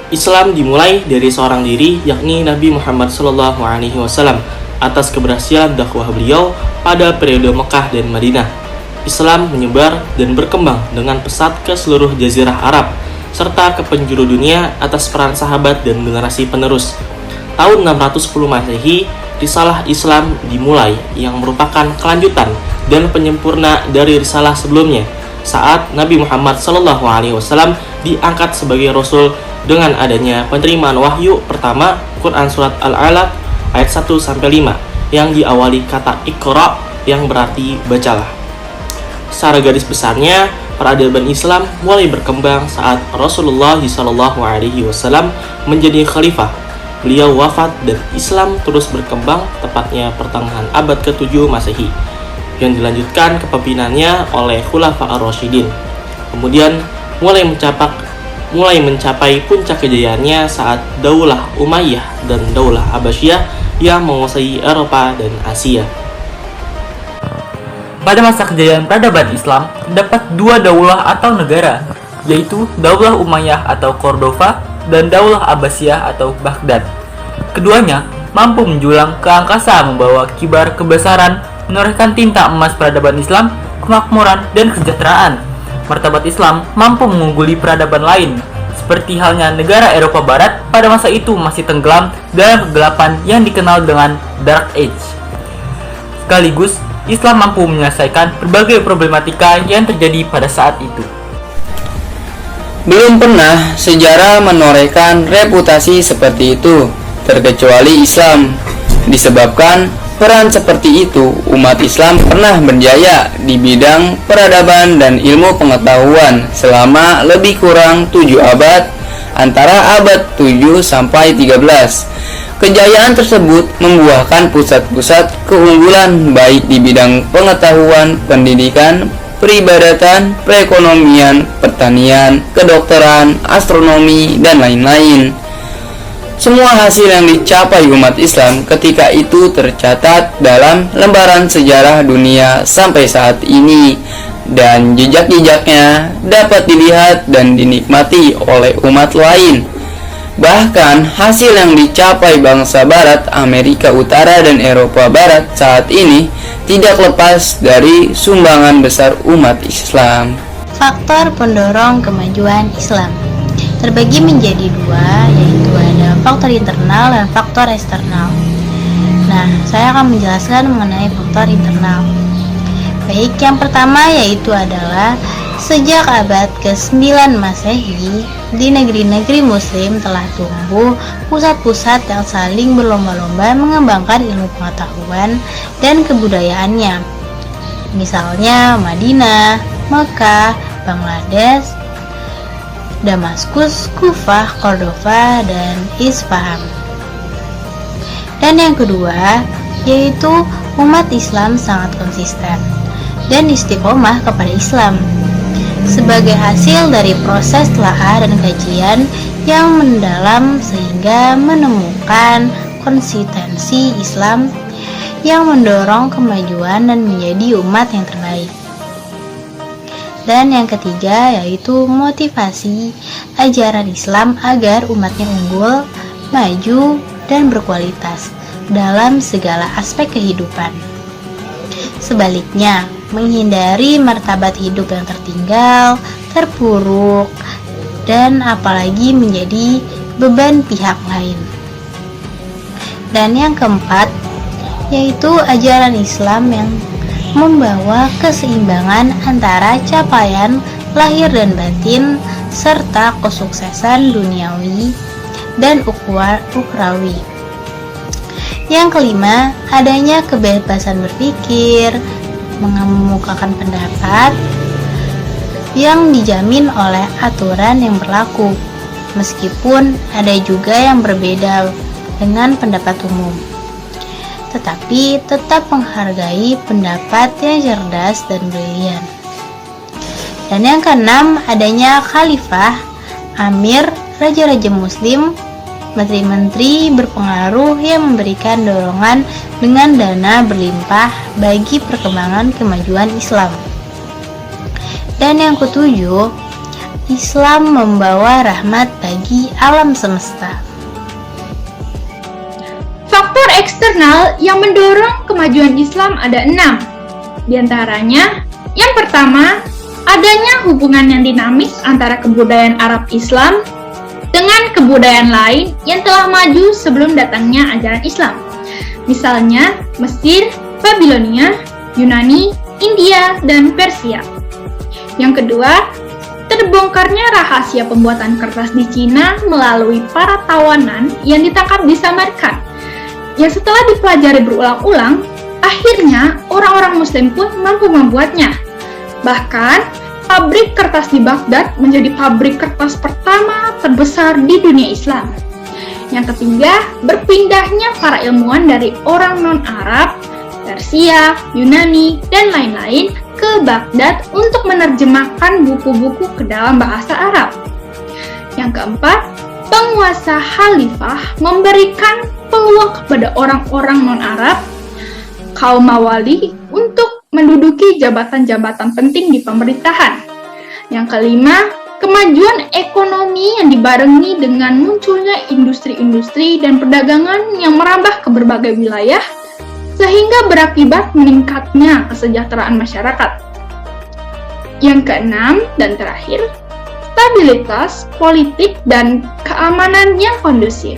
Islam dimulai dari seorang diri, yakni Nabi Muhammad SAW, atas keberhasilan dakwah beliau pada periode Mekah dan Madinah. Islam menyebar dan berkembang dengan pesat ke seluruh jazirah Arab, serta ke penjuru dunia atas peran sahabat dan generasi penerus. Tahun 610 Masehi, risalah Islam dimulai yang merupakan kelanjutan dan penyempurna dari risalah sebelumnya, saat Nabi Muhammad SAW diangkat sebagai Rasul dengan adanya penerimaan wahyu pertama Quran Surat Al-Alaq ayat 1-5 yang diawali kata Iqra yang berarti bacalah. Secara garis besarnya, peradaban Islam mulai berkembang saat Rasulullah SAW menjadi khalifah. Beliau wafat dan Islam terus berkembang tepatnya pertengahan abad ke-7 Masehi, yang dilanjutkan kepemimpinannya oleh Khulafa ar-Rasyidin. Kemudian mulai mencapai puncak kejayaannya saat Daulah Umayyah dan Daulah Abbasiyah yang menguasai Eropa dan Asia. Pada masa kejayaan peradaban Islam, terdapat dua daulah atau negara, yaitu Daulah Umayyah atau Cordova dan Daulah Abbasiyah atau Baghdad. Keduanya mampu menjulang ke angkasa membawa kibar kebesaran, menorehkan tinta emas peradaban Islam, kemakmuran, dan kesejahteraan. Martabat Islam mampu mengungguli peradaban lain, seperti halnya negara Eropa Barat pada masa itu masih tenggelam dalam kegelapan yang dikenal dengan Dark Age. Sekaligus, Islam mampu menyelesaikan berbagai problematika yang terjadi pada saat itu. Belum pernah sejarah menorehkan reputasi seperti itu, terkecuali Islam. Disebabkan peran seperti itu, umat Islam pernah berjaya di bidang peradaban dan ilmu pengetahuan selama lebih kurang 7 abad, antara abad 7 sampai 13. Kejayaan tersebut membuahkan pusat-pusat keunggulan baik di bidang pengetahuan, pendidikan, peribadatan, perekonomian, pertanian, kedokteran, astronomi, dan lain-lain. Semua hasil yang dicapai umat Islam ketika itu tercatat dalam lembaran sejarah dunia sampai saat ini, dan jejak-jejaknya dapat dilihat dan dinikmati oleh umat lain. Bahkan hasil yang dicapai bangsa Barat, Amerika Utara, dan Eropa Barat saat ini tidak lepas dari sumbangan besar umat Islam. Faktor pendorong kemajuan Islam terbagi menjadi dua, yaitu ada faktor internal dan faktor eksternal. Nah, saya akan menjelaskan mengenai faktor internal. Baik, yang pertama yaitu adalah sejak abad ke-9 Masehi, di negeri-negeri Muslim telah tumbuh pusat-pusat yang saling berlomba-lomba mengembangkan ilmu pengetahuan dan kebudayaannya. Misalnya Madinah, Mekah, Bangladesh, Damaskus, Kufah, Cordova, dan Isfahan. Dan yang kedua, yaitu umat Islam sangat konsisten dan istiqomah kepada Islam. Sebagai hasil dari proses telaah dan kajian yang mendalam sehingga menemukan konsistensi Islam yang mendorong kemajuan dan menjadi umat yang terbaik. Dan yang ketiga yaitu motivasi ajaran Islam agar umatnya unggul, maju, dan berkualitas dalam segala aspek kehidupan. Sebaliknya, menghindari martabat hidup yang tertinggal, terpuruk, dan apalagi menjadi beban pihak lain. Dan yang keempat, yaitu ajaran Islam yang membawa keseimbangan antara capaian lahir dan batin, serta kesuksesan duniawi dan ukhrawi. Yang kelima, adanya kebebasan berpikir, mengemukakan pendapat yang dijamin oleh aturan yang berlaku, meskipun ada juga yang berbeda dengan pendapat umum, tetapi tetap menghargai pendapat yang cerdas dan brilian. Dan yang keenam, adanya khalifah, amir, raja-raja muslim, menteri-menteri berpengaruh yang memberikan dorongan dengan dana berlimpah bagi perkembangan kemajuan Islam. Dan yang ketujuh, Islam membawa rahmat bagi alam semesta. Faktor eksternal yang mendorong kemajuan Islam ada 6. Di antaranya, yang pertama, adanya hubungan yang dinamis antara kebudayaan Arab Islam dengan kebudayaan lain yang telah maju sebelum datangnya ajaran Islam. Misalnya, Mesir, Babilonia, Yunani, India, dan Persia. Yang kedua, terbongkarnya rahasia pembuatan kertas di Cina melalui para tawanan yang ditangkap di Samarkand. Yang setelah dipelajari berulang-ulang, akhirnya orang-orang Muslim pun mampu membuatnya. Bahkan, pabrik kertas di Baghdad menjadi pabrik kertas pertama terbesar di dunia Islam. Yang ketiga, berpindahnya para ilmuwan dari orang non-Arab, Persia, Yunani, dan lain-lain ke Baghdad untuk menerjemahkan buku-buku ke dalam bahasa Arab. Yang keempat, penguasa khalifah memberikan peluang kepada orang-orang non-Arab, kaum mawali, untuk menduduki jabatan-jabatan penting di pemerintahan. Yang kelima, kemajuan ekonomi yang dibarengi dengan munculnya industri-industri dan perdagangan yang merambah ke berbagai wilayah, sehingga berakibat meningkatnya kesejahteraan masyarakat. Yang keenam dan terakhir, stabilitas politik dan keamanan yang kondusif.